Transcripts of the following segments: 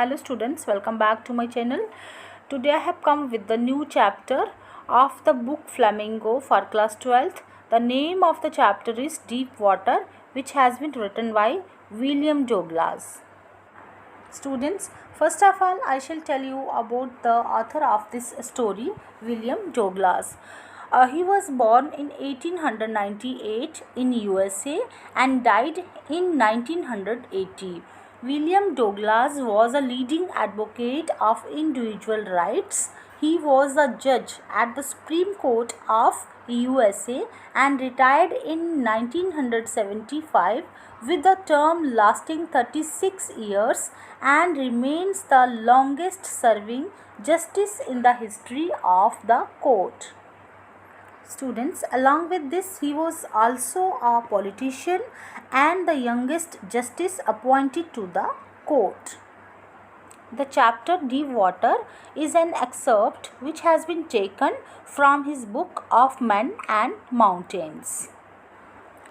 Hello students, welcome back to my channel. Today I have come with the new chapter of the book Flamingo for class 12th. The name of the chapter is Deep Water, which has been written by William Douglas. Students, first of all I shall tell you about the author of this story, William Douglas. He was born in 1898 in USA and died in 1980. William Douglas was a leading advocate of individual rights. He was a judge at the Supreme Court of USA and retired in 1975 with a term lasting 36 years and remains the longest serving justice in the history of the court. Students, along with this, he was also a politician and the youngest justice appointed to the court. The chapter Deep Water is an excerpt which has been taken from his book of Men and Mountains.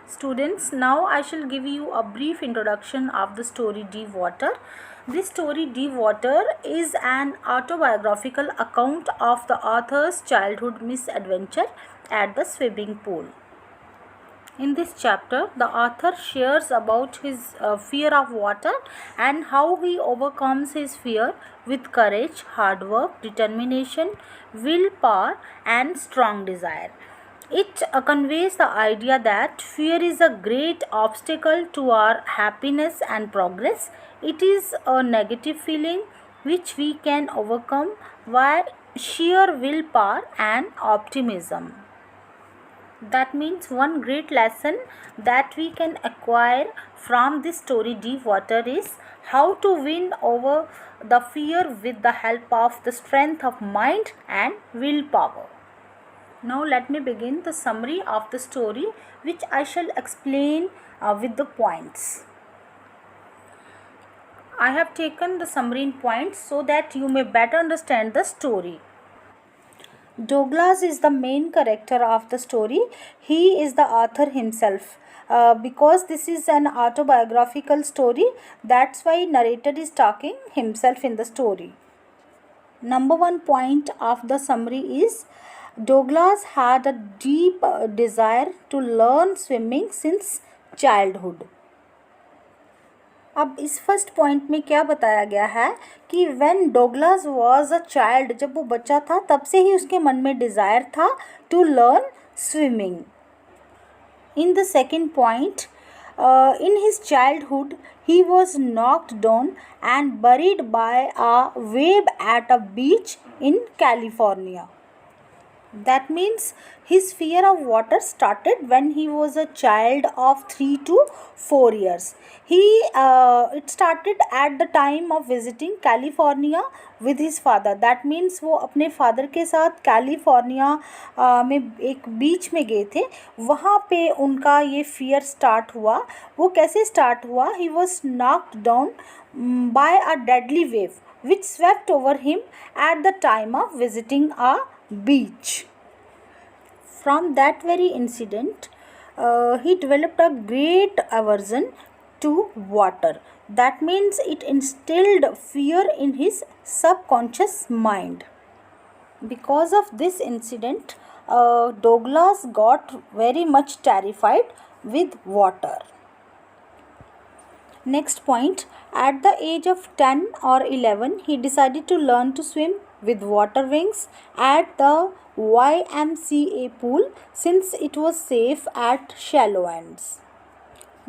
Students, now I shall give you a brief introduction of the story Deep Water. This story Deep Water is an autobiographical account of the author's childhood misadventure at the swimming pool. In this chapter, the author shares about his fear of water and how he overcomes his fear with courage, hard work, determination, willpower and strong desire. It conveys the idea that fear is a great obstacle to our happiness and progress. It is a negative feeling which we can overcome by sheer willpower and optimism. That means one great lesson that we can acquire from this story Deep Water is how to win over the fear with the help of the strength of mind and willpower. Now let me begin the summary of the story, which I shall explain with the points. I have taken the summary in points so that you may better understand the story. Douglas is the main character of the story. He is the author himself. Because this is an autobiographical story, that's why narrator is talking himself in the story. Number one point of the summary is Douglas had a deep desire to learn swimming since childhood. अब इस first point में क्या बताया गया है कि when डोगलास was a child, जब वो बच्चा था तब से ही उसके मन में डिज़ायर था to learn swimming. In the second point, in his childhood he was knocked down and buried by a wave at a beach in California. That means his fear of water started when he was a child of 3 to 4 years. It started at the time of visiting California with his father. That means वो अपने father के साथ California में एक बीच में गए थे. वहाँ पे उनका ये फियर स्टार्ट हुआ. वो कैसे स्टार्ट हुआ? He was knocked down by a deadly wave which swept over him at the time of visiting a beach. From that very incident, he developed a great aversion to water. That means it instilled fear in his subconscious mind. Because of this incident, Douglas got very much terrified with water. Next point, at the age of 10 or 11, he decided to learn to swim with water wings at the YMCA pool since it was safe at shallow ends.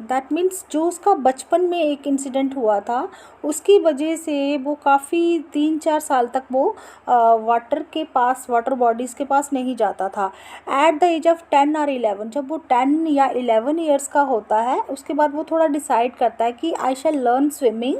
That means जो उसका बचपन में एक incident हुआ था उसकी वजह से वो काफ़ी 3-4 साल तक वो वाटर बॉडीज़ के पास नहीं जाता था. एट द एज ऑफ 10 और 11, जब वो 10 या 11 ईयर्स का होता है उसके बाद वो थोड़ा डिसाइड करता है कि I shall learn swimming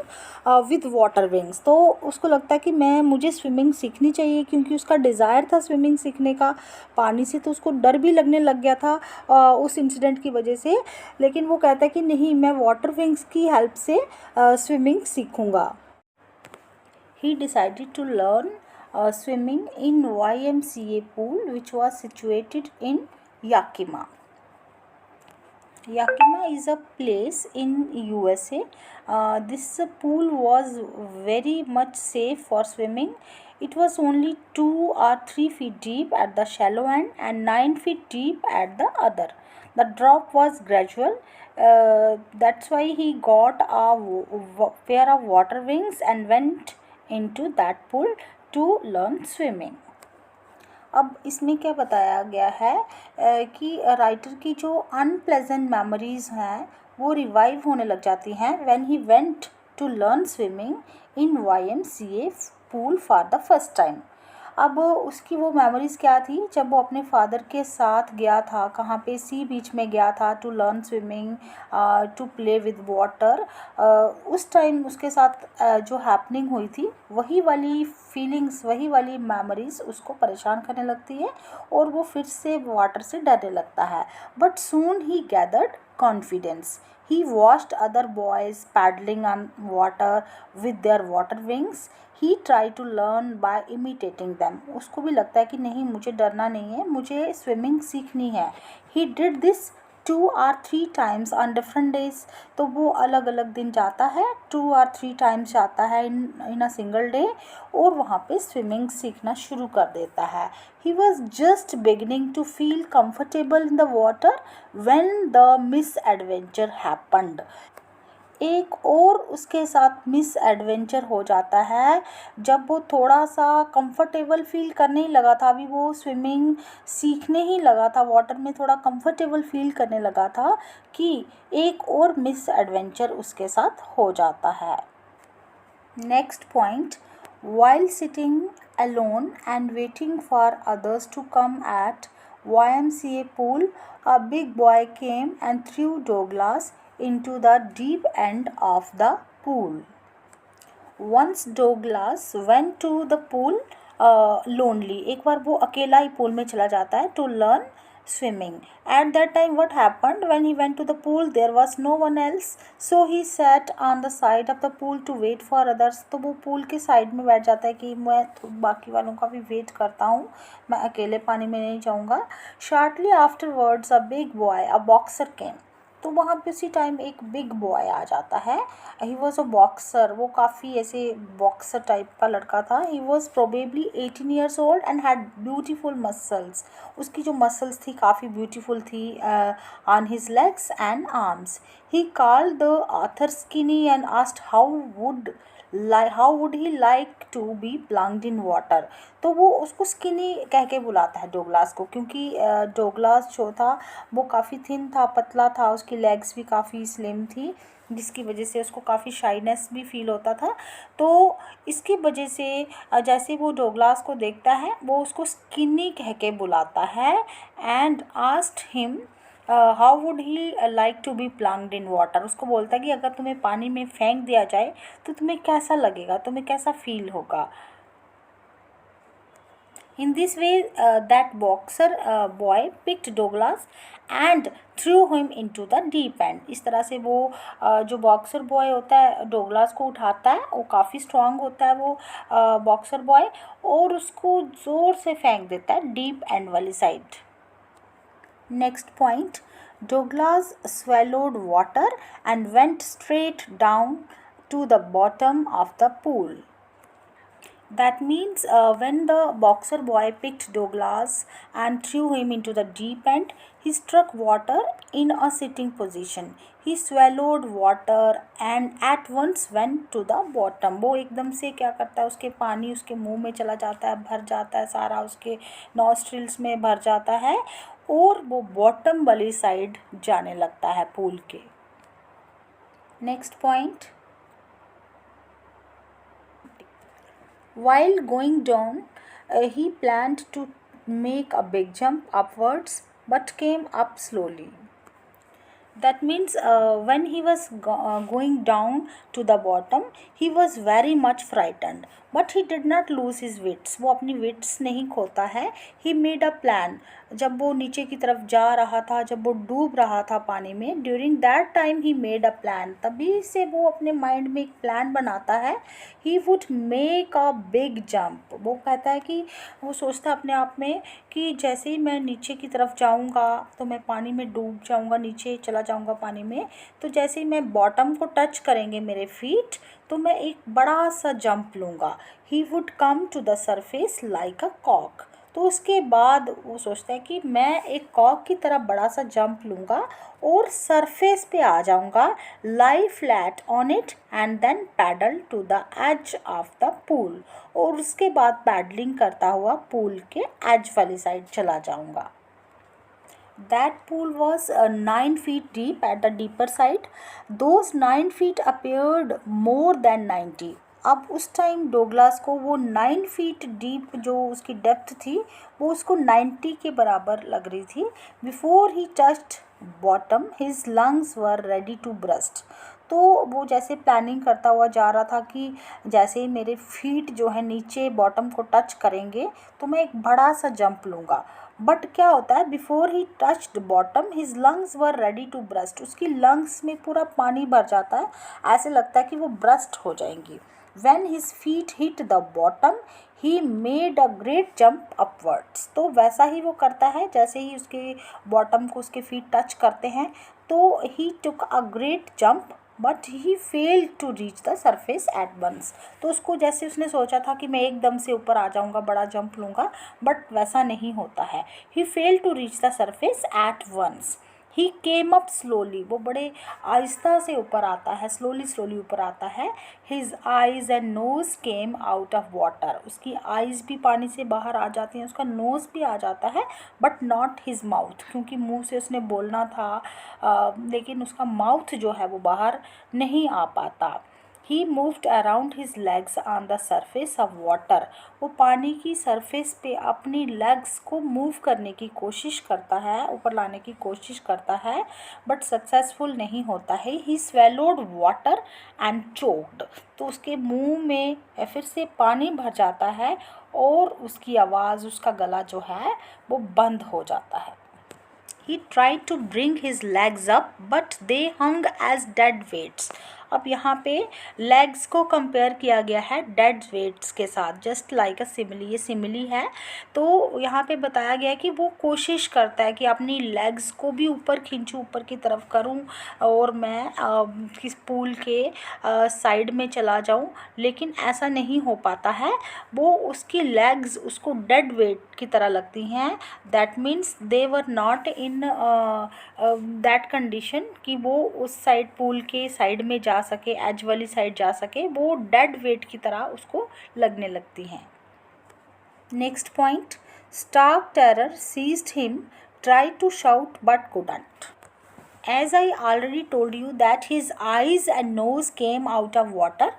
with water wings. तो उसको लगता है कि मुझे स्विमिंग सीखनी चाहिए क्योंकि उसका डिज़ायर था स्विमिंग सीखने का पानी से. तो उसको डर भी लगने लग गया था उस इंसिडेंट की वजह से, लेकिन वो कहता है कि नहीं, मैं वाटर विंग्स की हेल्प से स्विमिंग सीखूंगा. He decided to learn swimming in YMCA pool which was situated in Yakima. Yakima is a place in USA. This pool was very much safe for swimming. It was only 2 or 3 feet deep at the shallow end and 9 feet deep at the other. The drop was gradual. That's why he got a pair of water wings and went into that pool to learn swimming. अब इसमें क्या बताया गया है कि writer की जो unpleasant memories हैं वो रिवाइव होने लग जाती हैं when he went to learn swimming in YMCA pool for the first time. अब उसकी वो मेमोरीज़ क्या थी जब वो अपने फादर के साथ गया था, कहाँ पे, सी बीच में गया था to learn swimming, to play with water. उस टाइम उसके साथ जो हैपनिंग हुई थी वही वाली फीलिंग्स, वही वाली मेमोरीज़ उसको परेशान करने लगती है और वो फिर से वाटर से डरने लगता है। But soon he gathered confidence. He watched other boys paddling on water with their water wings. He tried to learn by imitating them. उसको भी लगता है कि नहीं, मुझे डरना नहीं है, मुझे स्विमिंग सीखनी है. He did this 2 or 3 times on different days. तो वो अलग अलग दिन जाता है, 2 or 3 times जाता है इन अ सिंगल डे और वहाँ पे स्विमिंग सीखना शुरू कर देता है. He was just beginning to feel comfortable in the water when the misadventure happened. एक और उसके साथ मिस एडवेंचर हो जाता है जब वो थोड़ा सा कंफर्टेबल फील करने ही लगा था, अभी वो स्विमिंग सीखने ही लगा था, वाटर में थोड़ा कंफर्टेबल फील करने लगा था कि एक और मिस एडवेंचर उसके साथ हो जाता है. Next point, while sitting alone and waiting for others to come at YMCA pool, a big boy came and threw Douglas into the deep end of the pool. Once Douglas went to the pool lonely. एक बार वो अकेला ही pool में चला जाता है to learn swimming. At that time what happened, when he went to the pool there was no one else, so he sat on the side of the pool to wait for others. तो वो pool के side में बैठ जाता है कि मैं बाकी वालों का भी वेट करता हूँ, मैं अकेले पानी में नहीं जाऊँगा. Shortly afterwards a big boy, a boxer came. तो वहाँ पे उसी टाइम एक बिग बॉय आ जाता है. ही वॉज अ बॉक्सर, वो काफ़ी ऐसे बॉक्सर टाइप का लड़का था. He was probably 18 years old and had beautiful muscles. उसकी जो मसल्स थी काफ़ी ब्यूटीफुल थी on his legs and arms. He called the author skinny and asked how would he like to be plunged in water. तो वो उसको skinny कह के बुलाता है डोगलास को, क्योंकि डोगलास जो था वो काफ़ी थिन था, पतला था, उसकी लेग्स भी काफ़ी स्लिम थी, जिसकी वजह से उसको काफ़ी शाइनेस भी फील होता था. तो इसकी वजह से जैसे वो डोगलास को देखता है वो उसको स्किनी कह के बुलाता है and asked him how would he like to be plunged in water. उसको बोलता है कि अगर तुम्हें पानी में फेंक दिया जाए तो तुम्हें कैसा लगेगा, तुम्हें कैसा फील होगा. In this way, that boxer boy picked Douglas and threw him into the deep end. इस तरह से वो जो बॉक्सर बॉय होता है डोगलास को उठाता है, वो काफ़ी स्ट्रांग होता है वो बॉक्सर बॉय, और उसको ज़ोर से फेंक देता है डीप एंड वाली side. Next point, Douglas swallowed water and went straight down to the bottom of the pool. That means when the boxer boy picked Douglas and threw him into the deep end, he struck water in a sitting position. He swallowed water and at once went to the bottom. वो एकदम से क्या करता है, उसके पानी उसके मुंह में चला जाता है, भर जाता है, सारा उसके नॉस्ट्रिल्स में भर जाता है और वो बॉटम वाली साइड जाने लगता है पूल के. Next point, while going down he planned to make a big jump upwards but came up slowly. That means when he was going down to the bottom he was very much frightened, but he did not lose his wits. वो अपनी wits नहीं खोता है. He made a plan. जब वो नीचे की तरफ जा रहा था, जब वो डूब रहा था पानी में, during that time he made a plan. तभी से वो अपने माइंड में एक प्लान बनाता है. He would make a big jump. वो कहता है कि वो सोचता है अपने आप में कि जैसे ही मैं नीचे की तरफ जाऊंगा तो मैं पानी में डूब जाऊंगा, नीचे चला जाऊंगा पानी में, तो जैसे ही मैं बॉटम को टच करेंगे मेरे फीट, तो मैं एक बड़ा सा जंप लूँगा। He would come to the surface like a कॉक। तो उसके बाद वो सोचता है कि मैं एक कॉक की तरह बड़ा सा जंप लूँगा और सरफेस पे आ जाऊँगा, lie flat on it and then paddle to the edge of the pool. और उसके बाद पैडलिंग करता हुआ पूल के एज वाली साइड चला जाऊँगा। That pool was 9 feet deep at the deeper side. Those 9 feet appeared more than 90. अब उस टाइम डोगलास को वो 9 फीट डीप जो उसकी डेप्थ थी वो उसको 90 के बराबर लग रही थी। Before he touched bottom his lungs were ready to burst. तो वो जैसे प्लानिंग करता हुआ जा रहा था कि जैसे ही मेरे फीट जो है नीचे बॉटम को टच करेंगे तो मैं एक बड़ा सा जंप लूँगा। बट क्या होता है, before he touched bottom his lungs were ready to burst. उसकी लंग्स में पूरा पानी भर जाता है, ऐसे लगता है कि वो ब्रस्ट हो जाएंगी। When his feet hit the bottom, he made a great jump upwards. तो वैसा ही वो करता है, जैसे ही उसके बॉटम को उसके फीट टच करते हैं तो he took a great jump but he failed to reach the surface at once. तो उसको जैसे उसने सोचा था कि मैं एकदम से ऊपर आ जाऊंगा, बड़ा जंप लूँगा, बट वैसा नहीं होता है। He failed to reach the surface at once. He came up slowly, वो बड़े आहिस्ता से ऊपर आता है, स्लोली ऊपर आता है। His eyes and nose came out of water, उसकी आइज़ भी पानी से बाहर आ जाती हैं, उसका नोज़ भी आ जाता है, बट नॉट हिज माउथ, क्योंकि मुंह से उसने बोलना था लेकिन उसका माउथ जो है वो बाहर नहीं आ पाता। He moved around his legs on the surface of water. वो पानी की सरफेस पे अपनी लेग्स को मूव करने की कोशिश करता है, ऊपर लाने की कोशिश करता है, बट सक्सेसफुल नहीं होता है। He swallowed water and choked. तो उसके मुंह में फिर से पानी भर जाता है और उसकी आवाज़, उसका गला जो है वो बंद हो जाता है। He tried to bring his legs up, but they hung as dead weights. अब यहाँ पे लेग्स को कंपेयर किया गया है डेड वेट्स के साथ, जस्ट लाइक अ सिमिली, ये सिमिली है। तो यहाँ पे बताया गया है कि वो कोशिश करता है कि अपनी लेग्स को भी ऊपर खींचूँ, ऊपर की तरफ करूँ और मैं किस पूल के साइड में चला जाऊँ, लेकिन ऐसा नहीं हो पाता है। वो उसकी लेग्स उसको डेड वेट की तरह लगती हैं। That means they were not in that condition कि वो उस साइड पूल के साइड में जा सके, एज वाली साइड जा सके, वो डेड वेट की तरह उसको लगने लगती हैं। Next point, stark terror seized him, try to shout but couldn't. As I already told you that his eyes and nose came out of water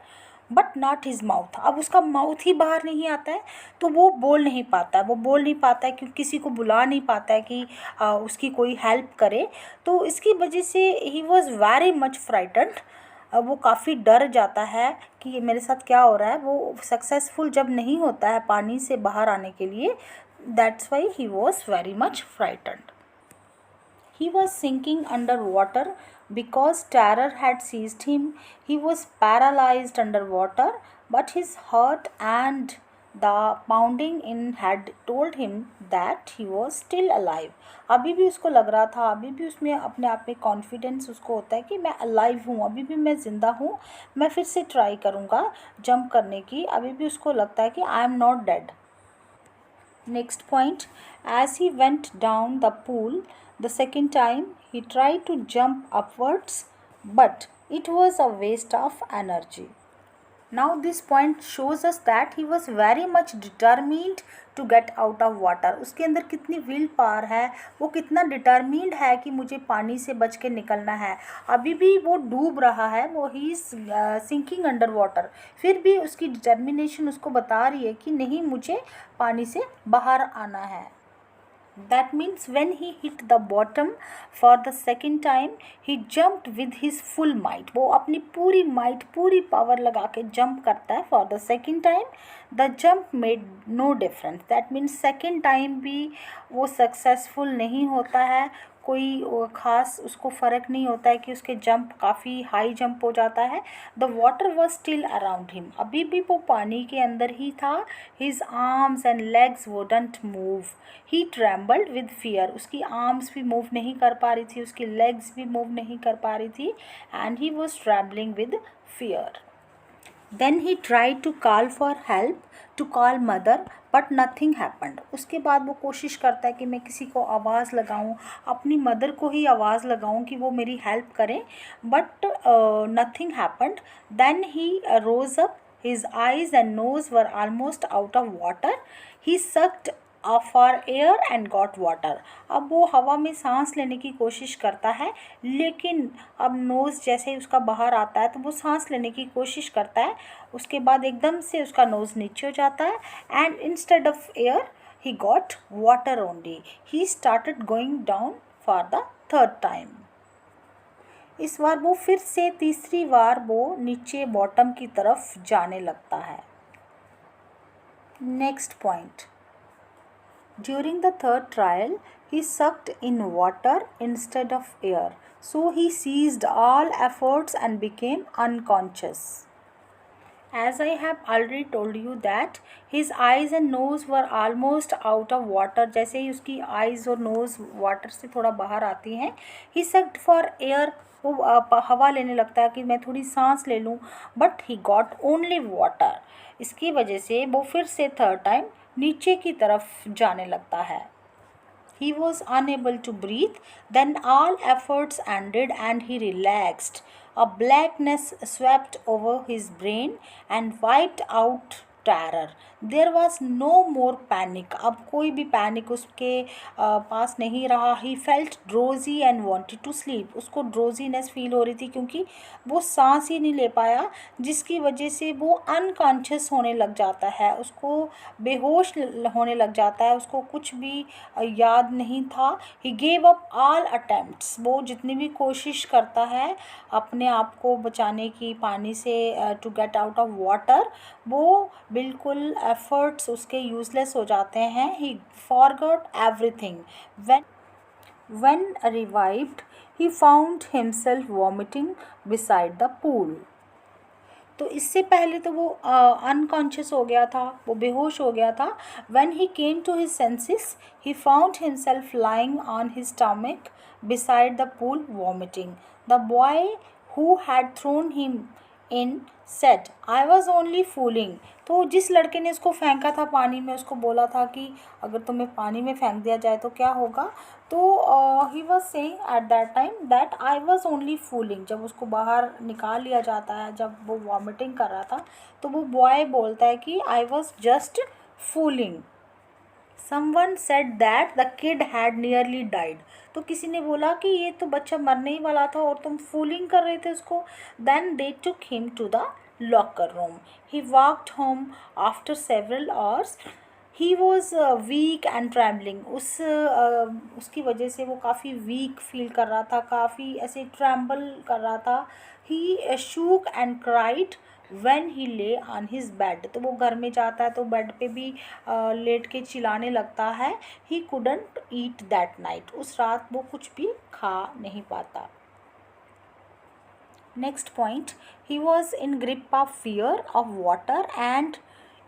but not his mouth. अब उसका mouth ही बाहर नहीं आता है तो वो बोल नहीं पाता है, वो बोल नहीं पाता है क्योंकि किसी को बुला नहीं पाता है कि उसकी कोई हेल्प करे। तो इसकी वजह से he was very much frightened, वो काफ़ी डर जाता है कि ये मेरे साथ क्या हो रहा है। वो सक्सेसफुल जब नहीं होता है पानी से बाहर आने के लिए, that's why he was very much frightened. He was sinking under water because terror had seized him. He was paralyzed under water, but his heart and the pounding in had told him that he was still alive. अभी भी उसको लग रहा था, अभी भी उसमें अपने आप में कॉन्फिडेंस उसको होता है कि मैं अलाइव हूँ, अभी भी मैं ज़िंदा हूँ, मैं फिर से ट्राई करूँगा जंप करने की। अभी भी उसको लगता है कि I am not dead. Next point, as he went down the pool the second time, he tried to jump upwards, but it was a waste of energy. Now this point shows us that he was very much determined to get out of water. उसके अंदर कितनी will power है, वो कितना determined है कि मुझे पानी से बच के निकलना है। अभी भी वो डूब रहा है, वो ही सिंकिंग अंडर वाटर, फिर भी उसकी डिटर्मिनेशन उसको बता रही है कि नहीं, मुझे पानी से बाहर आना है। That means when he hit the bottom for the second time, he jumped with his full might. वो अपनी पूरी might, पूरी power लगा के jump करता है for the second time. The jump made no difference. That means second time भी वो successful नहीं होता है, कोई ख़ास उसको फ़र्क नहीं होता है कि उसके जंप काफ़ी हाई जंप हो जाता है. The water was still around him. अभी भी वो पानी के अंदर ही था. His arms and legs wouldn't move. He trembled with fear. उसकी आर्म्स भी मूव नहीं कर पा रही थी, उसकी लेग्स भी मूव नहीं कर पा रही थी. And he was trembling with fear. Then he tried to call for help, to call mother, but nothing happened. उसके बाद वो कोशिश करता है कि मैं किसी को आवाज़ लगाऊं, अपनी मदर को ही आवाज़ लगाऊं कि वो मेरी हेल्प करें, but nothing happened. Then he rose up. His eyes and nose were almost out of water. He sucked for air and got water. अब वो हवा में सांस लेने की कोशिश करता है, लेकिन अब नोज़ जैसे ही उसका बाहर आता है तो वो सांस लेने की कोशिश करता है. उसके बाद एकदम से उसका नोज़ नीचे हो जाता है. And instead of air he got water only. He started going down for the third time. इस बार वो फिर से तीसरी बार वो नीचे बॉटम की तरफ जाने लगता है. Next point. During the third trial, he sucked in water instead of air, so he ceased all efforts and became unconscious. As I have already told you that his eyes and nose were almost out of water. जैसे ही उसकी eyes और nose water से थोड़ा बाहर आती हैं, he sucked for air. वो हवा लेने लगता है कि मैं थोड़ी सांस ले लूँ, but he got only water. इसकी वजह से वो फिर से थर्ड टाइम नीचे की तरफ जाने लगता है. He was unable to breathe. Then all efforts ended and he relaxed. A blackness swept over his brain and wiped out terror. There was no more panic. अब कोई भी पैनिक उसके पास नहीं रहा. He felt drowsy and wanted to sleep. उसको drowsiness feel हो रही थी क्योंकि वो सांस ही नहीं ले पाया, जिसकी वजह से वो अनकॉन्शियस होने लग जाता है. उसको बेहोश होने लग जाता है. उसको कुछ भी याद नहीं था. He gave up all attempts. वो जितनी भी कोशिश करता है अपने आप को बचाने की पानी से, to get out of water, वो बिल्कुल एफर्ट्स उसके यूज़लेस हो जाते हैं. He forgot everything. When revived, he found himself vomiting beside the pool. तो इससे पहले तो वो अनकॉन्शियस हो गया था, वो बेहोश हो गया था. When he came to his senses, he found himself lying on his stomach beside the pool vomiting. The boy who had thrown him in said, I was only fooling. तो जिस लड़के ने उसको फेंका था पानी में, उसको बोला था कि अगर तुम्हें पानी में फेंक दिया जाए तो क्या होगा. तो he was saying at that time that I was only fooling. जब उसको बाहर निकाल लिया जाता है, जब वो वॉमिटिंग कर रहा था, तो वो बॉय बोलता है कि I was just fooling. Someone said that the kid had nearly died. तो किसी ने बोला कि ये तो बच्चा मरने ही वाला था और तुम फूलिंग कर रहे थे उसको. Then they took him to the locker room. He walked home after several hours. He was weak and trembling. उसकी वजह से वो काफ़ी वीक फील कर रहा था, काफ़ी ऐसे ट्रैम्बल कर रहा था. He shook and cried when he lay on his bed. तो वो घर में जाता है तो बेड पे भी लेट के चिल्लाने लगता है. He couldn't eat that night. उस रात वो कुछ भी खा नहीं पाता. Next point, he was in grip of fear of water and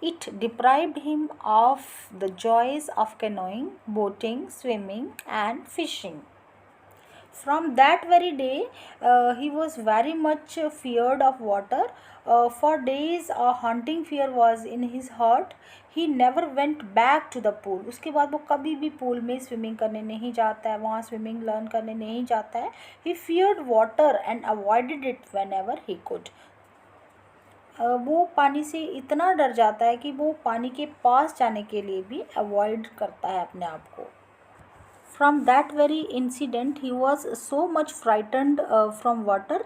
it deprived him of the joys of canoeing, boating, swimming and fishing. From that very day, he was very much feared of water. For days a haunting fear was in his heart. He never went back to the pool. उसके बाद वो कभी भी pool में swimming करने नहीं जाता है, वहाँ स्विमिंग लर्न करने नहीं जाता है. He feared water and avoided it whenever he could. वो पानी से इतना डर जाता है कि वो पानी के पास जाने के लिए भी अवॉइड करता है अपने आप को. From that very incident, he was so much frightened from water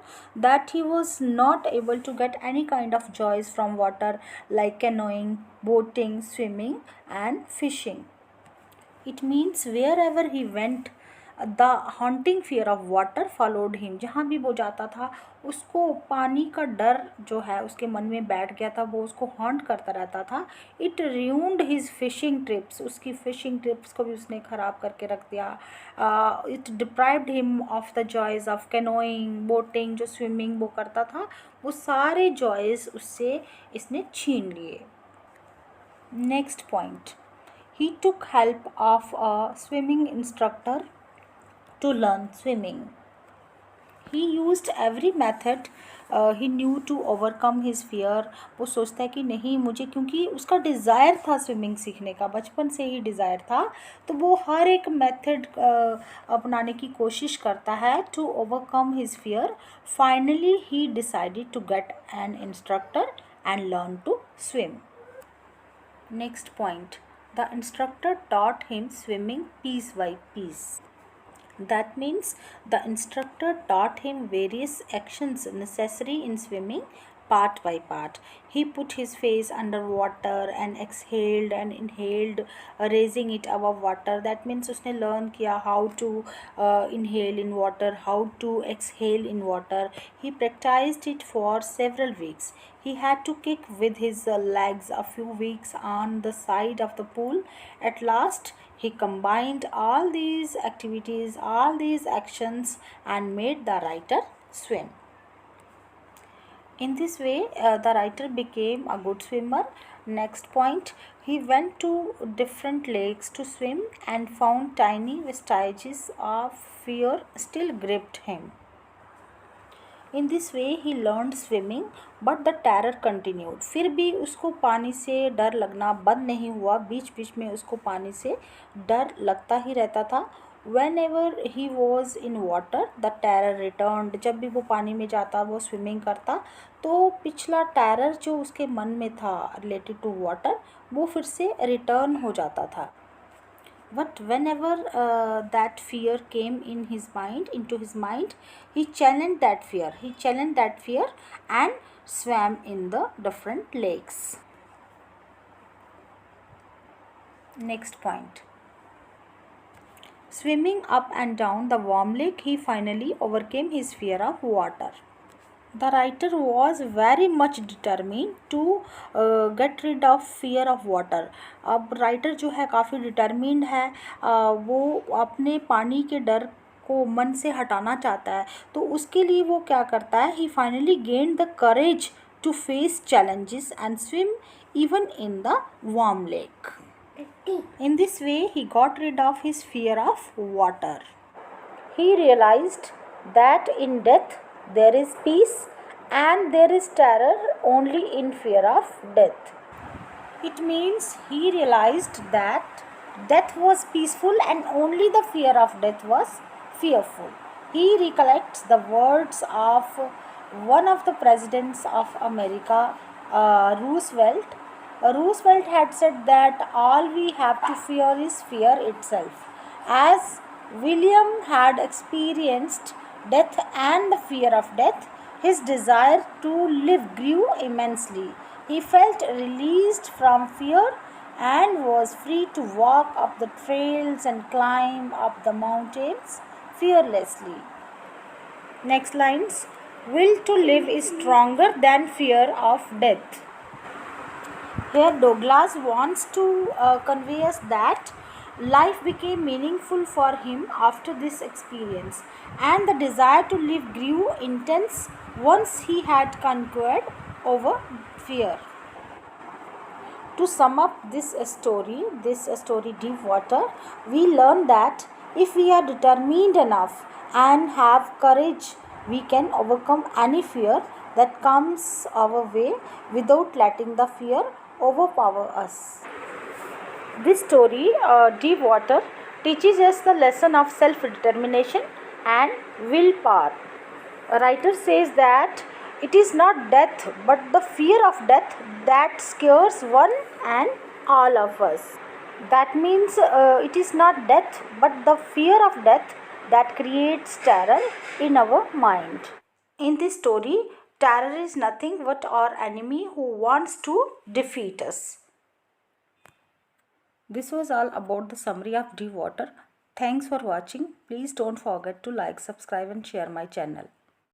that he was not able to get any kind of joys from water like canoeing, boating, swimming and fishing. It means wherever he went, the haunting fear of water followed him, जहाँ भी वो जाता था उसको पानी का डर जो है उसके मन में बैठ गया था, वो उसको हॉन्ट करता रहता था। It ruined his fishing trips, उसकी फिशिंग ट्रिप्स को भी उसने ख़राब करके रख दिया। It deprived him of the joys of canoeing, boating, जो स्विमिंग वो करता था, वो सारे जॉयज़ उससे इसने छीन लिए। Next point, he took help of a swimming instructor to learn swimming. He used every method he knew to overcome his fear. वो सोचता है कि नहीं मुझे, क्योंकि उसका डिज़ायर था स्विमिंग सीखने का, बचपन से ही डिज़ायर था, तो वो हर एक मेथड अपनाने की कोशिश करता है to overcome his fear. Finally he decided to get an instructor and learn to swim. Next point, the instructor taught him swimming piece by piece. That means the instructor taught him various actions necessary in swimming part by part. He put his face under water and exhaled and inhaled, raising it above water. That means उसने learn किया how to inhale in water, how to exhale in water. He practiced it for several weeks. He had to kick with his legs a few weeks on the side of the pool. At last, he combined all these activities, all these actions, and made the writer swim. In this way, the writer became a good swimmer. Next point, he went to different lakes to swim and found tiny vestiges of fear still gripped him. In this way he learned swimming, but the terror continued. फिर भी उसको पानी से डर लगना बंद नहीं हुआ, बीच बीच में उसको पानी से डर लगता ही रहता था. Whenever he was in water, the terror returned. जब भी वो पानी में जाता, वो स्विमिंग करता, तो पिछला टेरर जो उसके मन में था रिलेटेड टू वाटर, वो फिर से रिटर्न हो जाता था. But whenever that fear came into his mind, he challenged that fear and swam in the different lakes. Next point, swimming up and down the warm lake, he finally overcame his fear of water. The writer was very much determined to get rid of fear of water. अब writer जो है काफ़ी determined है, वो अपने पानी के डर को मन से हटाना चाहता है, तो उसके लिए वो क्या करता है, he finally gained the courage to face challenges and swim even in the warm lake. In this way he got rid of his fear of water. He realized that in death there is peace and there is terror only in fear of death. It means he realized that death was peaceful and only the fear of death was fearful. He recollects the words of one of the presidents of America, Roosevelt. Roosevelt had said that all we have to fear is fear itself. As William had experienced death and the fear of death, his desire to live grew immensely. He felt released from fear and was free to walk up the trails and climb up the mountains fearlessly. Next lines, will to live is stronger than fear of death. Here Douglas wants to convey us that life became meaningful for him after this experience, and the desire to live grew intense once he had conquered over fear. To sum up this story, Deep Water, we learn that if we are determined enough and have courage, we can overcome any fear that comes our way without letting the fear overpower us. This story, Deep Water, teaches us the lesson of self-determination and willpower. A writer says that it is not death but the fear of death that scares one and all of us. That means it is not death but the fear of death that creates terror in our mind. In this story, terror is nothing but our enemy who wants to defeat us. This was all about the summary of Deep Water. Thanks for watching. Please don't forget to like, subscribe and share my channel.